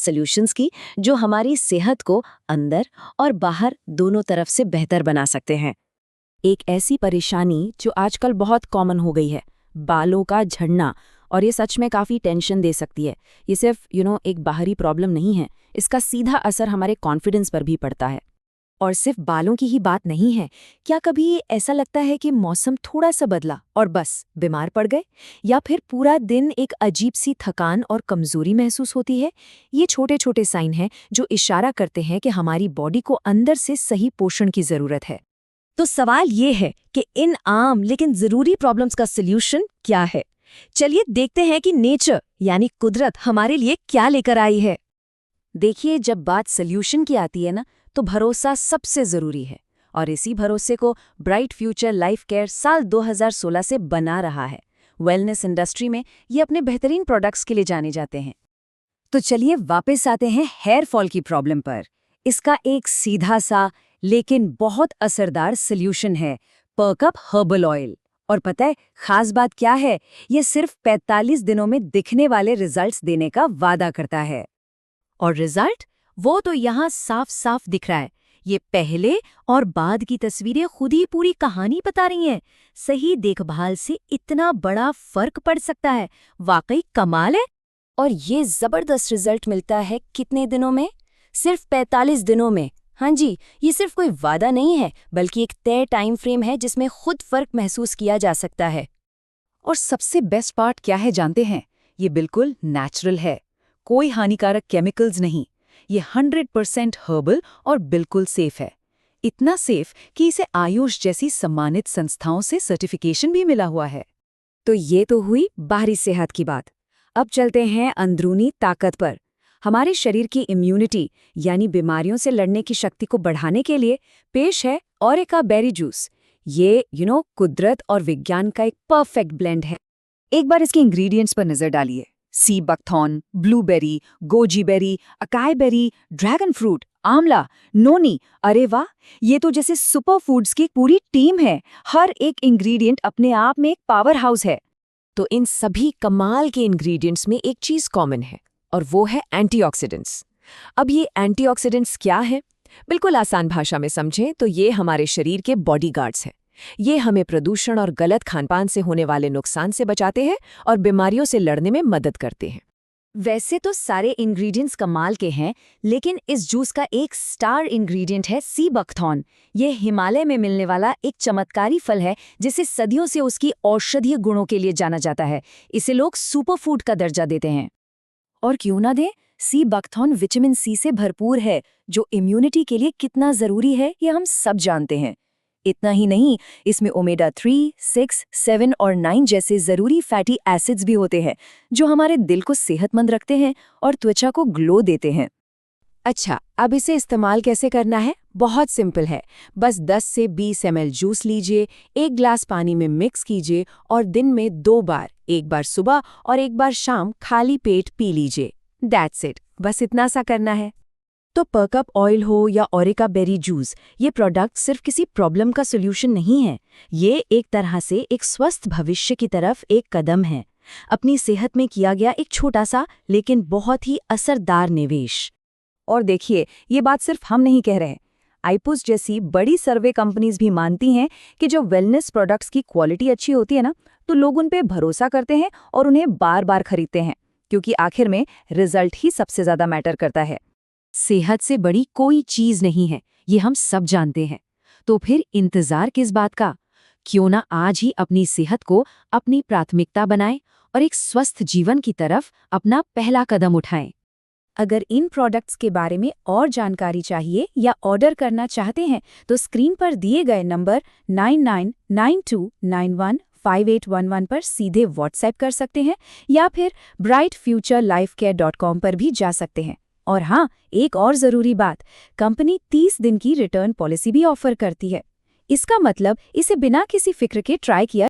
Solutions की जो हमारी सेहत को अंदर और बाहर दोनों तरफ से बेहतर बना सकते हैं। एक ऐसी परेशानी जो आजकल बहुत कॉमन हो गई है, बालों का झड़ना। और ये सच में काफ़ी टेंशन दे सकती है। ये सिर्फ एक बाहरी प्रॉब्लम नहीं है, इसका सीधा असर हमारे कॉन्फिडेंस पर भी पड़ता है। और सिर्फ बालों की ही बात नहीं है। क्या कभी ऐसा लगता है कि मौसम थोड़ा सा बदला और बस बीमार पड़ गए, या फिर पूरा दिन एक अजीब सी थकान और कमजोरी महसूस होती है? ये छोटे छोटे साइन हैं जो इशारा करते हैं कि हमारी बॉडी को अंदर से सही पोषण की जरूरत है। तो सवाल ये है कि इन आम लेकिन जरूरी प्रॉब्लम्स का सॉल्यूशन क्या है। चलिए देखते हैं कि नेचर यानी कुदरत हमारे लिए क्या लेकर आई है। देखिए, जब बात सॉल्यूशन की आती है ना, तो भरोसा सबसे ज़रूरी है। और इसी भरोसे को ब्राइट फ्यूचर लाइफ केयर साल 2016 से बना रहा है। वेलनेस इंडस्ट्री में ये अपने बेहतरीन प्रोडक्ट्स के लिए जाने जाते हैं। तो चलिए वापस आते हैं हेयर फॉल की प्रॉब्लम पर। इसका एक सीधा सा लेकिन बहुत असरदार सॉल्यूशन है, पर्कअप हर्बल ऑयल। और पता है खास बात क्या है? ये सिर्फ 45 दिनों में दिखने वाले रिजल्ट्स देने का वादा करता है। और रिजल्ट वो तो यहाँ साफ साफ दिख रहा है। ये पहले और बाद की तस्वीरें खुद ही पूरी कहानी बता रही हैं। सही देखभाल से इतना बड़ा फर्क पड़ सकता है, वाकई कमाल है। और ये जबरदस्त रिजल्ट मिलता है कितने दिनों में? सिर्फ 45 दिनों में। हाँ जी, ये सिर्फ कोई वादा नहीं है, बल्कि एक तय टाइम फ्रेम है जिसमें खुद फर्क महसूस किया जा सकता है। और सबसे बेस्ट पार्ट क्या है जानते हैं? ये बिल्कुल नेचुरल है, कोई हानिकारक केमिकल्स नहीं। ये 100% हर्बल और बिल्कुल सेफ है। इतना सेफ कि इसे आयुष जैसी सम्मानित संस्थाओं से सर्टिफिकेशन भी मिला हुआ है। तो ये तो हुई बाहरी सेहत की बात। अब चलते हैं अंदरूनी ताकत पर। हमारे शरीर की इम्यूनिटी यानी बीमारियों से लड़ने की शक्ति को बढ़ाने के लिए पेश है ओरेका बेरी जूस। ये कुदरत और विज्ञान का एक परफेक्ट ब्लेंड है। एक बार इसके इंग्रेडिएंट्स पर नजर डालिए। Sea buckthorn, blueberry, goji berry, acai berry, dragon fruit, आंवला, नोनी। अरे वाह, ये तो जैसे सुपर फूड्स की पूरी टीम है। हर एक इंग्रेडिएंट अपने आप में एक पावर हाउस है। तो इन सभी कमाल के इंग्रेडिएंट्स में एक चीज कॉमन है, और वो है एंटीऑक्सीडेंट्स। अब ये एंटीऑक्सीडेंट्स क्या है? बिल्कुल आसान भाषा में समझें तो ये हमारे शरीर के बॉडीगार्ड्स हैं। ये हमें प्रदूषण और गलत खानपान से होने वाले नुकसान से बचाते हैं और बीमारियों से लड़ने में मदद करते हैं। वैसे तो सारे इंग्रेडिएंट्स कमाल के हैं, लेकिन इस जूस का एक स्टार इंग्रेडिएंट है सी बकथॉर्न। ये हिमालय में मिलने वाला एक चमत्कारी फल है जिसे सदियों से उसकी औषधीय गुणों के लिए जाना जाता है। इसे लोग सुपर फूड का दर्जा देते हैं। और क्यों ना दें, सी बकथॉर्न विटामिन सी से भरपूर है, जो इम्यूनिटी के लिए कितना जरूरी है ये हम सब जानते हैं। इतना ही नहीं, इसमें ओमेगा 3, 6, 7 और 9 जैसे जरूरी फैटी एसिड्स भी होते हैं, जो हमारे दिल को सेहतमंद रखते हैं और त्वचा को ग्लो देते हैं। अच्छा, अब इसे इस्तेमाल कैसे करना है? बहुत सिंपल है। बस 10 से 20 ml जूस लीजिए, 1 ग्लास पानी में मिक्स कीजिए और दिन में 2 बार, एक बार सुबह और एक बार शाम खाली पेट पी लीजिए। दैट्स इट, बस इतना सा करना है। तो पर्कअप ऑयल हो या ओरेका बेरी जूस, ये प्रोडक्ट सिर्फ किसी प्रॉब्लम का सॉल्यूशन नहीं है। ये एक तरह से एक स्वस्थ भविष्य की तरफ एक कदम है। अपनी सेहत में किया गया एक छोटा सा लेकिन बहुत ही असरदार निवेश। और देखिए, ये बात सिर्फ हम नहीं कह रहे। आईपुस जैसी बड़ी सर्वे कंपनीज भी मानती हैं कि जो वेलनेस प्रोडक्ट्स की क्वालिटी अच्छी होती है ना, तो लोग उन पे भरोसा करते हैं और उन्हें बार बार खरीदते हैं, क्योंकि आखिर में रिजल्ट ही सबसे ज्यादा मैटर करता है। सेहत से बड़ी कोई चीज नहीं है, ये हम सब जानते हैं। तो फिर इंतजार किस बात का? क्यों ना आज ही अपनी सेहत को अपनी प्राथमिकता बनाएं और एक स्वस्थ जीवन की तरफ अपना पहला कदम उठाएं। अगर इन प्रोडक्ट्स के बारे में और जानकारी चाहिए या ऑर्डर करना चाहते हैं तो स्क्रीन पर दिए गए नंबर 9992915811 पर सीधे व्हाट्सएप कर सकते हैं या फिर brightfuturelifecare.com पर भी जा सकते हैं। और हाँ, एक और ज़रूरी बात, कंपनी 30 दिन की रिटर्न पॉलिसी भी ऑफर करती है। इसका मतलब इसे बिना किसी फिक्र के ट्राई किया